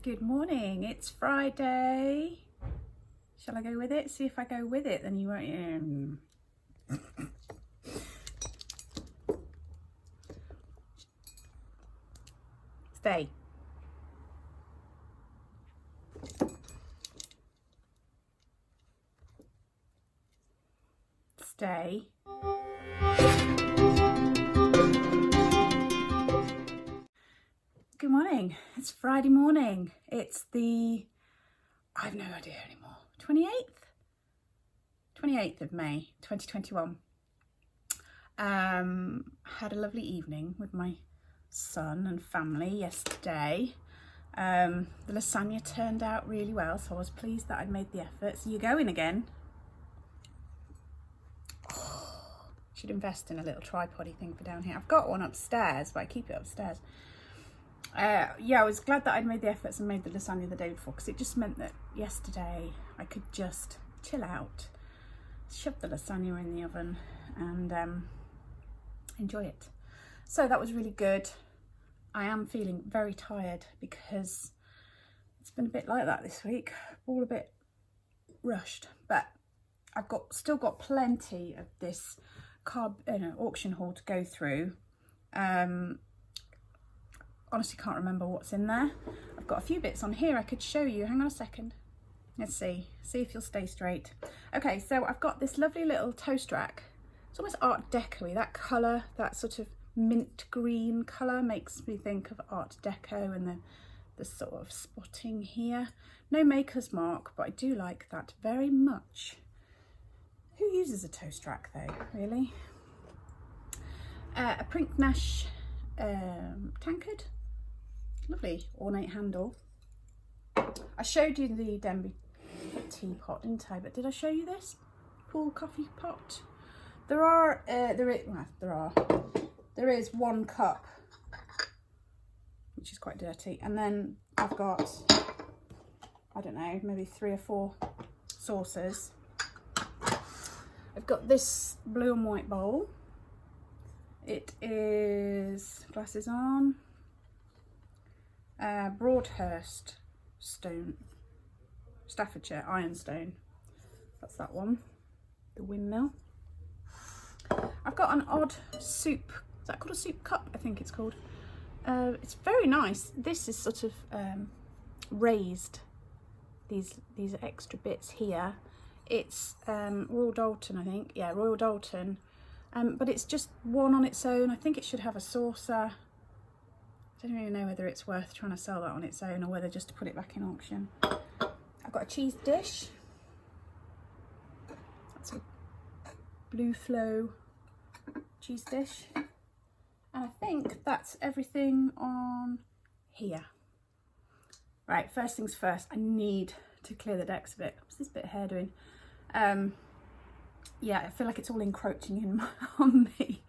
Good morning, it's Friday. Shall I go with it? See if I go with it, then you won't. Stay. Stay. Good morning, it's Friday morning. It's I have no idea anymore, 28th of May 2021. Had a lovely evening with my son and family yesterday. The lasagna turned out really well, so I was pleased that I'd made the effort. So you're going again. Should invest in a little tripod-y thing for down here. I've got one upstairs, but I keep it upstairs. Yeah, I was glad that I'd made the efforts and made the lasagna the day before, because it just meant that yesterday I could just chill out, shove the lasagna in the oven and enjoy it. So that was really good. I am feeling very tired because it's been a bit like that this week, all a bit rushed, but I've still got plenty of this auction haul to go through. Honestly can't remember what's in there. I've got a few bits on here I could show you. Hang on a second. Let's see if you'll stay straight. Okay, so I've got this lovely little toast rack. It's almost Art Deco-y. That colour, that sort of mint green colour makes me think of Art Deco, and the sort of spotting here. No maker's mark, but I do like that very much. Who uses a toast rack though, really? A Prinknash tankard. Lovely ornate handle. I showed you the Denby teapot, didn't I? But did I show you this pool coffee pot? There is one cup, which is quite dirty, and then I've got, I don't know, maybe 3 or 4 saucers. I've got this blue and white bowl. It is, glasses on, Broadhurst stone, Staffordshire ironstone. That's that one, the windmill. I've got an odd soup, is that called a soup cup? I think it's called. It's very nice. This is sort of raised, these extra bits here. It's Royal Doulton, I think. Yeah, Royal Doulton. But it's just one on its own. I think it should have a saucer. I don't really know whether it's worth trying to sell that on its own or whether just to put it back in auction. I've got a cheese dish. That's a Blue Flow cheese dish. And I think that's everything on here. Right, first things first, I need to clear the decks a bit. What's this bit of hair doing? Yeah, I feel like it's all encroaching in on me.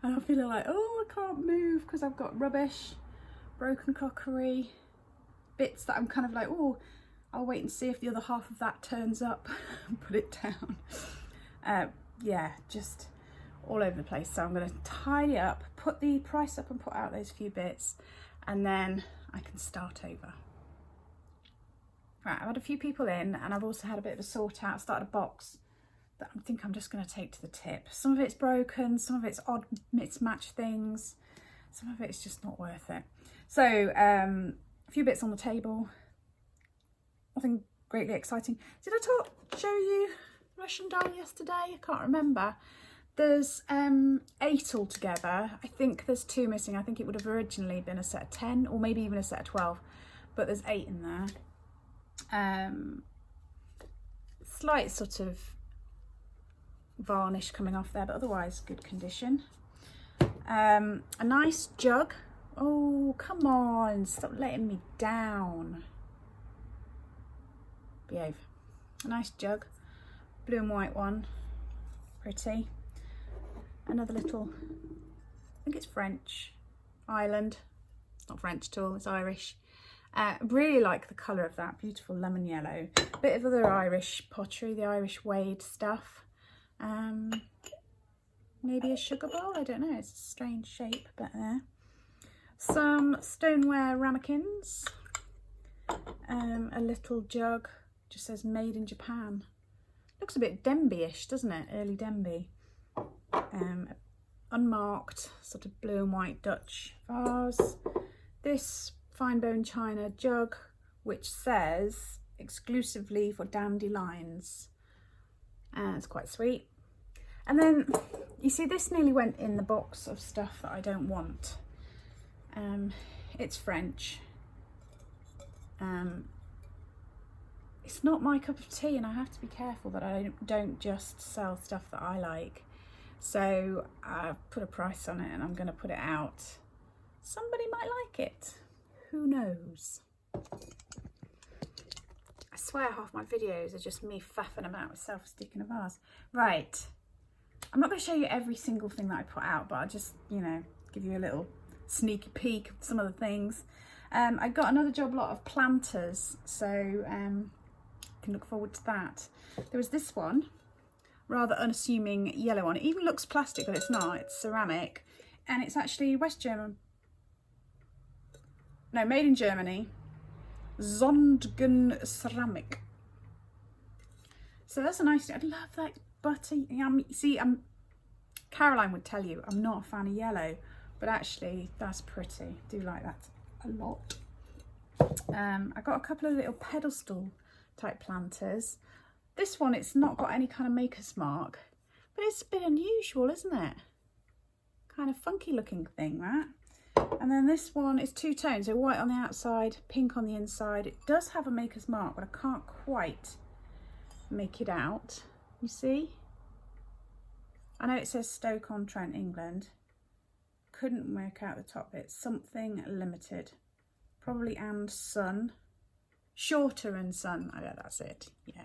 And I'm feeling like, oh, I can't move because I've got rubbish, broken crockery, bits that I'm kind of like, oh, I'll wait and see if the other half of that turns up and put it down. Yeah, just all over the place. So I'm going to tidy up, put the price up and put out those few bits, and then I can start over. Right, I've had a few people in, and I've also had a bit of a sort out, started a box that I think I'm just going to take to the tip. Some of it's broken, some of it's odd mismatched things, some of it's just not worth it. So a few bits on the table, nothing greatly exciting. Did I show you Russian doll yesterday? I can't remember. There's 8 altogether. I think there's 2 missing. I think it would have originally been a set of 10 or maybe even a set of 12, but there's 8 in there. Slight sort of varnish coming off there, but otherwise good condition. A nice jug. Oh, come on, stop letting me down. Behave. A nice jug, blue and white one, pretty. Another little, I think it's French, Ireland. It's not French at all, it's Irish. Really like the colour of that, beautiful lemon yellow. Bit of other Irish pottery, the Irish Wade stuff. Maybe a sugar bowl, I don't know, it's a strange shape, but there. Some stoneware ramekins. A little jug, just says made in Japan. Looks a bit Denby-ish, doesn't it? Early Denby. Unmarked, sort of blue and white Dutch vase. This fine bone china jug, which says exclusively for dandelions. It's quite sweet. And then you see, this nearly went in the box of stuff that I don't want. It's French. It's not my cup of tea, and I have to be careful that I don't just sell stuff that I like. So I've put a price on it and I'm going to put it out. Somebody might like it. Who knows? I swear half my videos are just me faffing about with self-sticking a vase. Right. I'm not going to show you every single thing that I put out, but I'll just, you know, give you a little sneaky peek of some of the things. I got another job lot of planters, so you can look forward to that. There was this one, rather unassuming yellow one. It even looks plastic, but it's not. It's ceramic, and it's actually West German. No, made in Germany. Sondgen ceramic. So that's a nice. I love that butty. See, Caroline would tell you I'm not a fan of yellow, but actually that's pretty. I do like that a lot. I got a couple of little pedestal type planters. This one, it's not got any kind of maker's mark, but it's a bit unusual, isn't it? Kind of funky looking thing, that. And then this one is two tones, so white on the outside, pink on the inside. It does have a maker's mark, but I can't quite make it out. You see? I know it says Stoke-on-Trent, England. Couldn't work out the top bit. Something limited. Probably and son. Shorter and son. Oh yeah, that's it. Yeah.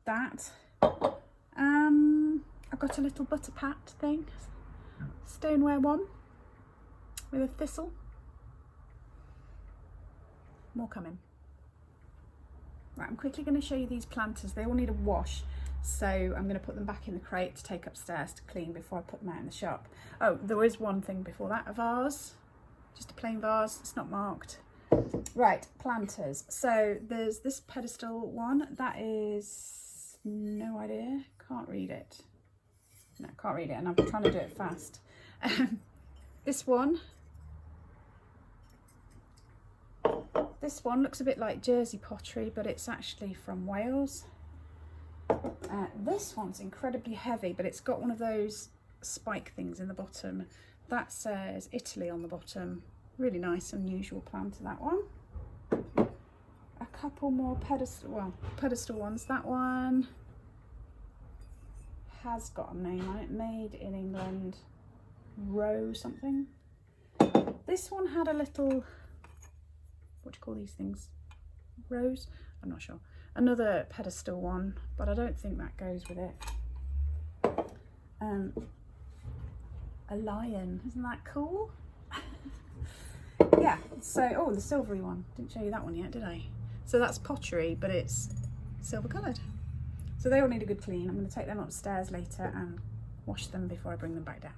That. I've got a little butter pat thing. Stoneware one. With a thistle. More coming. Right, I'm quickly going to show you these planters. They all need a wash. So I'm going to put them back in the crate to take upstairs to clean before I put them out in the shop. Oh, there is one thing before that. A vase. Just a plain vase. It's not marked. Right, planters. So there's this pedestal one. That is no idea. Can't read it. No, can't read it, and I'm trying to do it fast. This one. This one looks a bit like Jersey pottery, but it's actually from Wales. This one's incredibly heavy, but it's got one of those spike things in the bottom. That says Italy on the bottom. Really nice, unusual planter, that one. A couple more pedestal ones. That one has got a name on it, made in England, row something. This one had a little, what do you call these things? Rose? I'm not sure. Another pedestal one, but I don't think that goes with it. A lion, isn't that cool? Yeah, so, oh, the silvery one. Didn't show you that one yet, did I? So that's pottery, but it's silver coloured. So they all need a good clean. I'm going to take them upstairs later and wash them before I bring them back down.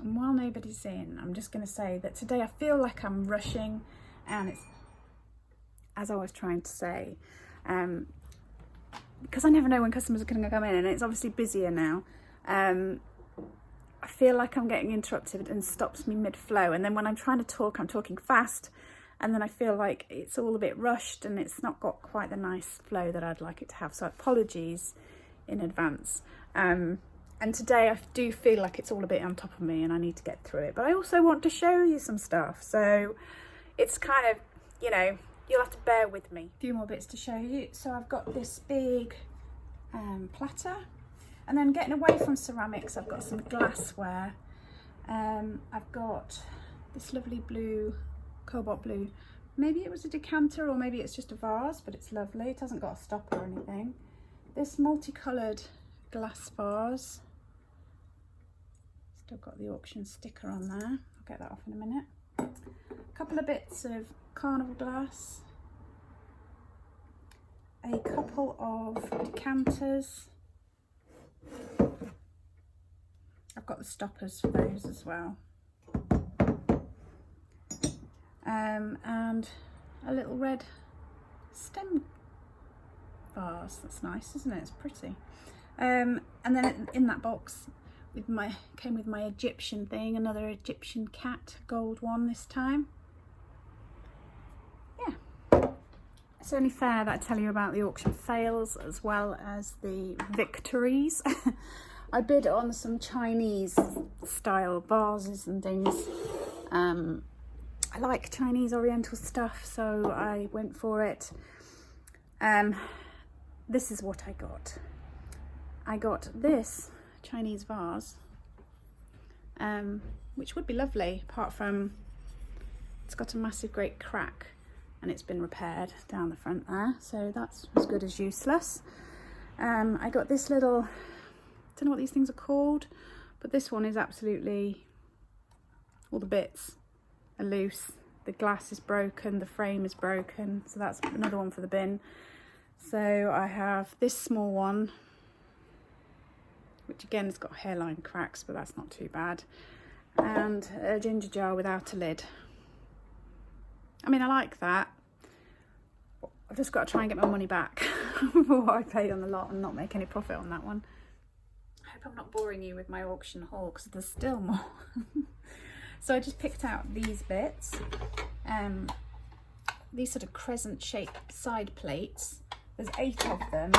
And while nobody's in, I'm just going to say that today I feel like I'm rushing, and it's, as I was trying to say, because I never know when customers are going to come in, and it's obviously busier now. I feel like I'm getting interrupted and stops me mid-flow, and then when I'm trying to talk, I'm talking fast, and then I feel like it's all a bit rushed and it's not got quite the nice flow that I'd like it to have. So apologies in advance. And today I do feel like it's all a bit on top of me and I need to get through it, but I also want to show you some stuff, so it's kind of, you know, you'll have to bear with me. A few more bits to show you. So I've got this big platter. And then getting away from ceramics, I've got some glassware. I've got this lovely blue, cobalt blue. Maybe it was a decanter or maybe it's just a vase, but it's lovely. It hasn't got a stopper or anything. This multicoloured glass vase. Still got the auction sticker on there. I'll get that off in a minute. A couple of bits of carnival glass. A couple of decanters. I've got the stoppers for those as well. and a little red stem vase. That's nice, isn't it? It's pretty. And then in that box came with my Egyptian thing, another Egyptian cat, gold one this time. Yeah, it's only fair that I tell you about the auction fails as well as the victories. I bid on some Chinese style vases and things. I like Chinese oriental stuff, so I went for it. This is what I got. I got this Chinese vase, which would be lovely, apart from it's got a massive great crack and it's been repaired down the front there, so that's as good as useless. I got this little, I don't know what these things are called, but this one is absolutely, all the bits are loose, the glass is broken, the frame is broken, so that's another one for the bin. So I have this small one, which again has got hairline cracks, but that's not too bad, and a ginger jar without a lid. I mean, I like that. I've just got to try and get my money back for what I paid on the lot and not make any profit on that one. I hope I'm not boring you with my auction haul, because there's still more. So I just picked out these bits, these sort of crescent shaped side plates. There's 8 of them,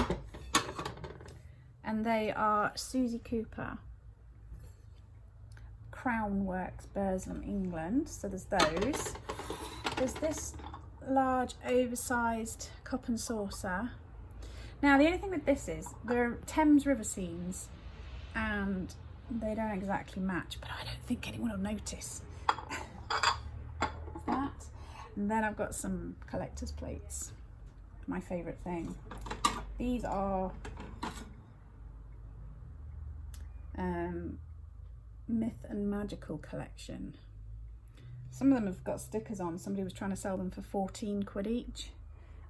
and they are Susie Cooper, Crown Works, Burslem, England. So there's those. There's this large oversized cup and saucer. Now the only thing with this is they're Thames River scenes and they don't exactly match, but I don't think anyone will notice. That. And then I've got some collector's plates, my favourite thing. These are Myth and Magical collection. Some of them have got stickers on. Somebody was trying to sell them for 14 quid each.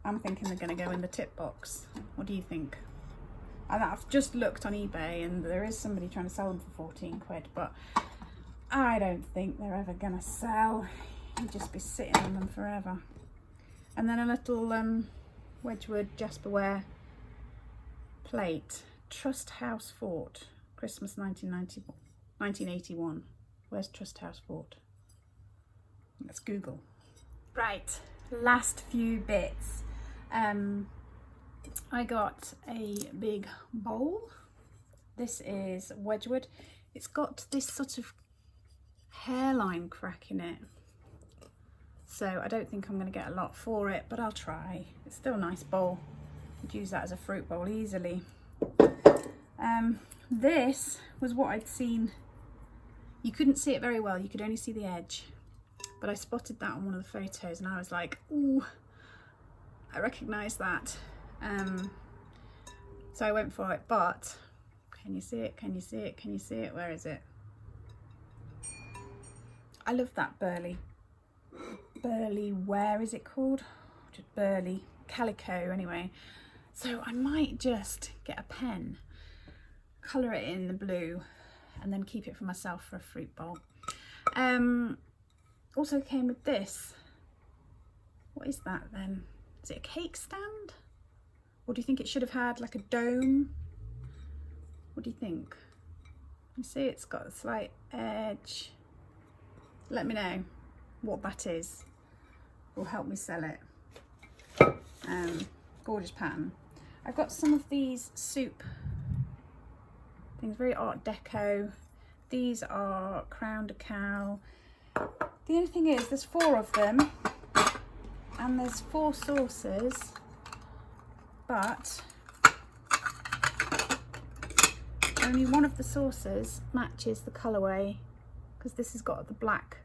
I'm thinking they're going to go in the tip box. What do you think? I've just looked on eBay and there is somebody trying to sell them for 14 quid, but I don't think they're ever going to sell. You'd just be sitting on them forever. And then a little Wedgwood Jasperware plate. Trust House Fort, Christmas 1981. Where's Trust House Fort? Let's Google. Right, last few bits. I got a big bowl. This is Wedgwood. It's got this sort of hairline crack in it, so I don't think I'm going to get a lot for it, but I'll try. It's still a nice bowl. I'd use that as a fruit bowl easily. This was what I'd seen. You couldn't see it very well, you could only see the edge, but I spotted that on one of the photos and I was like, ooh, I recognise that. So I went for it, but can you see it? Can you see it? Can you see it? Where is it? I love that burley, where is it called? Just burley, calico anyway. So I might just get a pen, colour it in the blue, and then keep it for myself for a fruit bowl. Also came with this. What is that then? Is it a cake stand? Or do you think it should have had like a dome? What do you think? You see it's got a slight edge. Let me know what that is. Will help me sell it. Gorgeous pattern. I've got some of these soup things, very Art Deco. These are Crown de Cow. The only thing is there's 4 of them and there's 4 saucers, but only one of the saucers matches the colourway, because this has got the black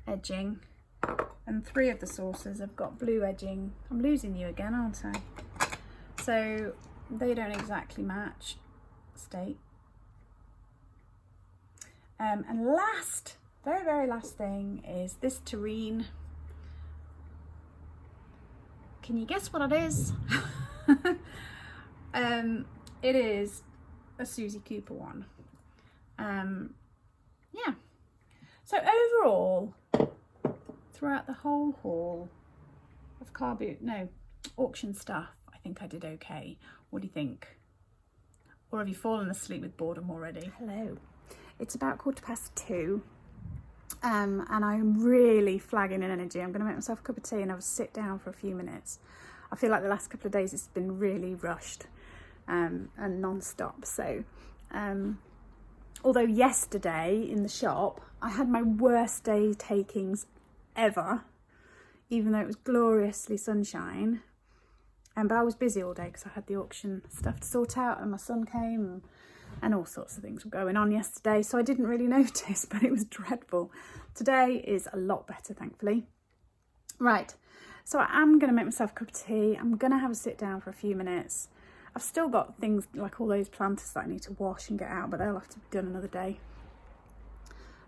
edging and 3 of the saucers have got blue edging. I'm losing you again, aren't I? So they don't exactly match. State. And last, very last thing is this terrine. Can you guess what it is? It is a Susie Cooper one. Yeah. So overall, throughout the whole haul of auction stuff, I think I did okay. What do you think? Or have you fallen asleep with boredom already? Hello. It's about 2:15. And I'm really flagging in energy. I'm going to make myself a cup of tea and I'll sit down for a few minutes. I feel like the last couple of days it's been really rushed and non-stop. So, although yesterday in the shop I had my worst day takings ever, even though it was gloriously sunshine, but I was busy all day because I had the auction stuff to sort out and my son came and all sorts of things were going on yesterday, so I didn't really notice, but it was dreadful. Today is a lot better, thankfully. Right, so I am going to make myself a cup of tea. I'm going to have a sit down for a few minutes. I've still got things like all those planters that I need to wash and get out, but they'll have to be done another day.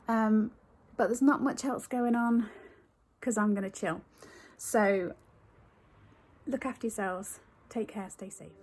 But there's not much else going on because I'm going to chill. So look after yourselves, take care, stay safe.